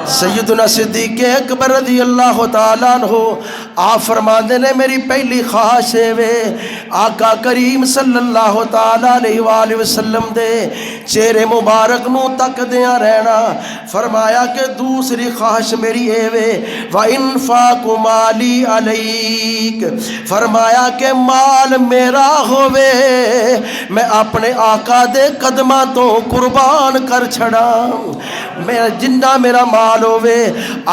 سیدنا صدیق اکبر رضی اللہ تعالیٰ عنہ آپ فرماندے نے میری پہلی خواہش ہے وے آقا کریم صلی اللہ تعالیٰ علیہ وآلہ وسلم دے چہرے مبارک نو تک دیاں رہنا. فرمایا کہ دوسری خواہش میری ہے وے وَإِنْفَاقُ مَالِي عَلَيْكَ، فرمایا کہ مال میرا ہووے میں اپنے آقا دے قدمہ تو قربان کر چھڑا. میرا جنہ میرا مال ہووے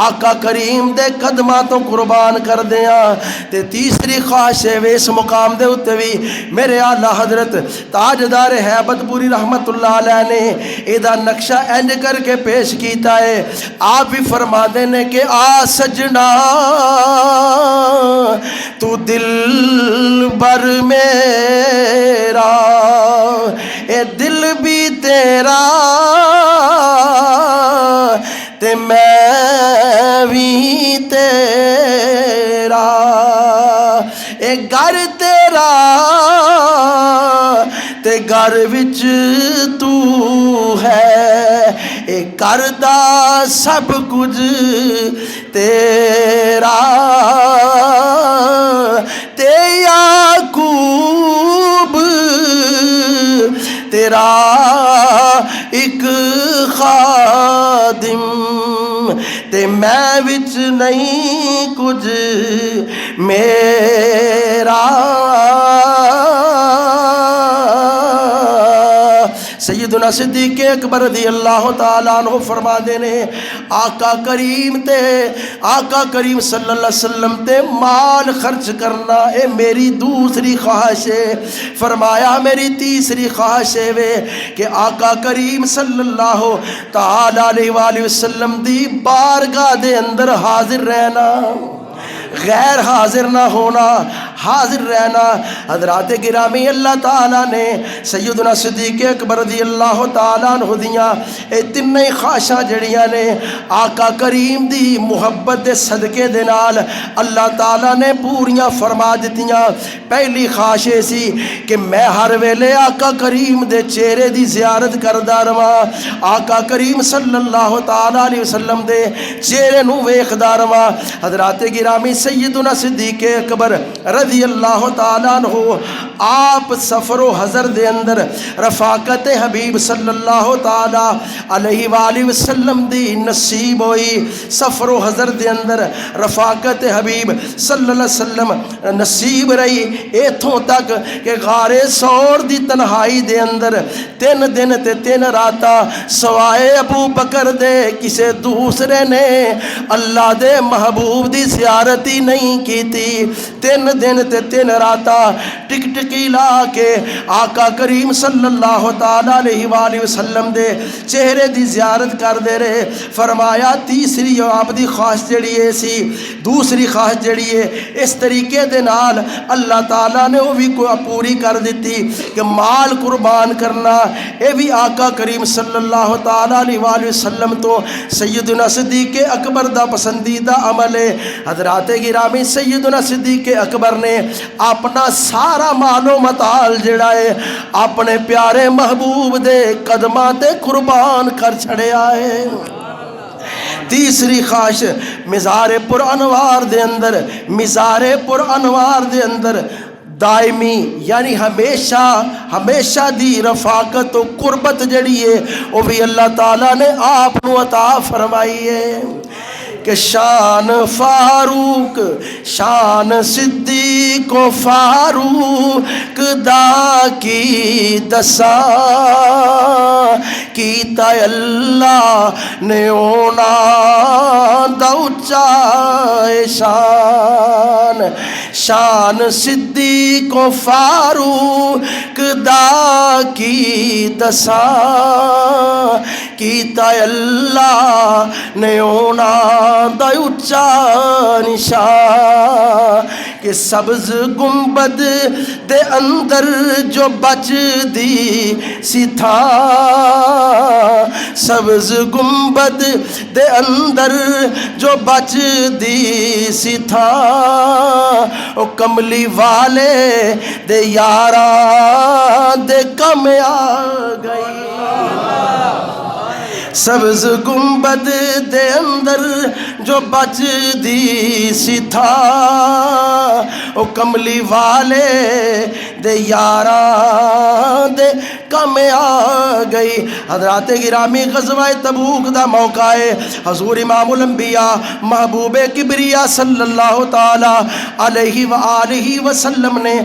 آقا کریم دے قدمہ تو قربان کر دیاں. تے تیسری خواہش ہے اس مقام دے اتے بھی میرے اعلیٰ حضرت تاجدار ہیبت پوری رحمت اللہ علیہ نے ایدہ نقشہ اینج کر کے پیش کیتا ہے. آپ بھی فرما دینے کہ آ سجنا تو دل بر میرا اے دل بھی تیرا تے میں بھی تیرا اے گھر تیرا تے گھر وچ تو ہے اے کردہ سب کچھ تیرا تے یعقوب تیرا ایک خادم تے میں وچ نہیں کچھ میرا. سیدنا صدیق اکبر رضی اللہ تعالیٰ عنہ فرما دینے آقا کریم صلی اللہ علیہ وسلم تے مال خرچ کرنا اے میری دوسری خواہش ہے. فرمایا میری تیسری خواہش ہے وے کہ آقا کریم صلی اللہ تعالیٰ علیہ وآلہ وسلم دی بارگاہ دے اندر حاضر رہنا، غیر حاضر نہ ہونا، حاضر رہنا. حضرات گرامی اللہ تعالیٰ نے سیدنا صدیق اکبر رضی اللہ تعالیٰ عنہ دیاں اے تینیں خواہشاں جڑیاں نے آقا کریم دی محبت دے صدقے دے نال اللہ تعالیٰ نے پوریاں فرما دتیاں. پہلی خواہش سی کہ میں ہر ویلے آقا کریم دے چہرے دی زیارت کردہ رواں، آقا کریم صلی اللہ تعالیٰ علیہ وسلم دے چہرے نو ویکھدا رواں. حضرات گرامی سیدنا صدیق اکبر رضی اللہ تعالیٰ عنہ آپ سفر و حضر دے اندر رفاقت حبیب صلی اللہ تعالیٰ علیہ وآلہ وسلم دی نصیب ہوئی. سفر و حضر دے اندر رفاقت حبیب صلی اللہ علیہ وسلم نصیب رہی ایتھوں تک کہ غار ثور دی تنہائی دے اندر 3 دن تے 3 راتاں سوائے ابو بکر دے کسے دوسرے نے اللہ دے محبوب دی زیارت ہی نہیں کی تھی. 3 دن تے 3 راتاں ٹک ٹکی لا کے آقا کریم صلی اللہ تعالیٰ علیہ وآلہ وسلم دے چہرے دی زیارت کر دے رہے. فرمایا تیسری آپ دی خواہش جڑی ہے سی دوسری خواہش جڑی ہے اس طریقے دے نال اللہ تعالیٰ نے وہ بھی پوری کر دیتی کہ مال قربان کرنا اے بھی آقا کریم صلی اللہ تعالیٰ علیہ وآلہ وسلم تو سیدنا صدیق اکبر دا پسندیدہ عمل ہے. حضرات گرامی سیدنا صدیق اکبر نے اپنا سارا مال و متال جڑا ہے اپنے پیارے محبوب دے قدماں تے قربان کر چھڑیا ہے. تیسری خواہش مزار پر انوار دے اندر دائمی یعنی ہمیشہ دی رفاقت و قربت جڑی ہے وہ بھی اللہ تعالیٰ نے آپ کو عطا فرمائی ہے کہ شان فاروق شان صدیق و فاروق دا کی دسا کیتا اللہ نے اونا دا اچائے شان صدیق و فاروق دا کی دسا کیتا اللہ نے اونا دا اچا نشان کہ سبز گنبد دے اندر جو بچ دی سی تھا سبز گنبد دے اندر جو بچ دی سی تھا او کملی والے دے یاراں دے کم آ گئی سبز گنبد دے اندر جو بچ دی سی تھا او کملی والے دے یاراں دے کم آ گئی۔ حضرات گرامی غزوہ تبوک دا موقع ہے، حضور امام الانبیاء محبوب کبریا صلی اللہ تعالی علیہ وآلہ وسلم نے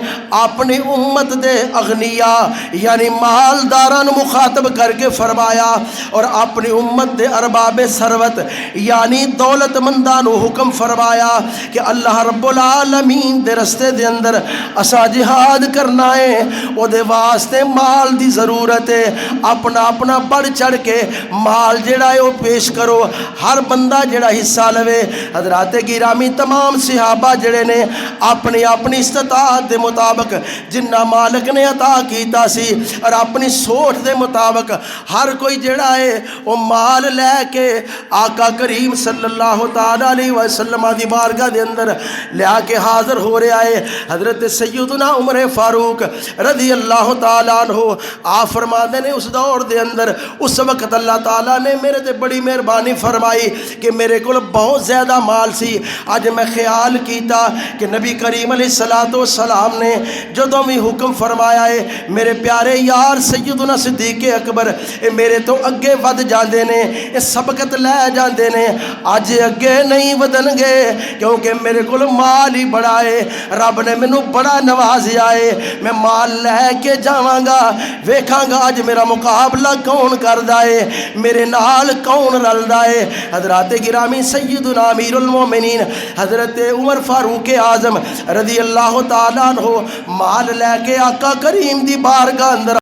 اپنی امت دے اغنیاء یعنی مالداران مخاطب کر کے فرمایا اور اپنی امت دے ارباب ثروت یعنی دولت مندان حکم فرمایا کہ اللہ رب العالمین دے رستے دے اندر اسا جہاد کرنا ہے، او دے واسطے مال دی ضرورت ہے، اپنا اپنا بڑھ چڑھ کے مال جڑا ہے وہ پیش کرو، ہر بندہ جڑا حصہ لوے۔ حضرات گرامی تمام صحابہ جڑے نے اپنی اپنی استطاعت دے مطابق جنہ مالک نے عطا کیتا سی اور اپنی سوچ دے مطابق ہر کوئی جڑا ہے وہ مال لے کے آقا کریم صلی اللہ تعالی علیہ وسلم دی بارگاہ دے اندر لے کے حاضر ہو رہا ہے۔ حضرت سیدنا عمر فاروق رضی اللہ تعالیٰ عنہ آپ فرماتے ہیں اس دور دے اندر اس وقت اللہ تعالیٰ نے میرے تے بڑی مہربانی فرمائی کہ میرے کو بہت زیادہ مال سی۔ آج میں خیال کیتا کہ نبی کریم علیہ السلام نے جدوں بھی حکم فرمایا ہے میرے پیارے یار سیدنا صدیق اکبر میرے تو اگے ود جاندے نے، سبقت لے جاندے نے، آج اگے نہیں ودن گے کیونکہ میرے کو مال ہی بڑا ہے، رب نے مینوں بڑا نوازیا ہے، میں مال لے کے جاواں گا، ویکھاں گا آج میرا مقابلہ کون کردا ہے، میرے نال کون رلدا ہے۔ حضرات گرامی سیدنا امیر المومنین حضرت عمر فاروق اعظم رضی اللہ تعالیٰ عنہ مال لے کے آقا کریم دی بارگاہ اندر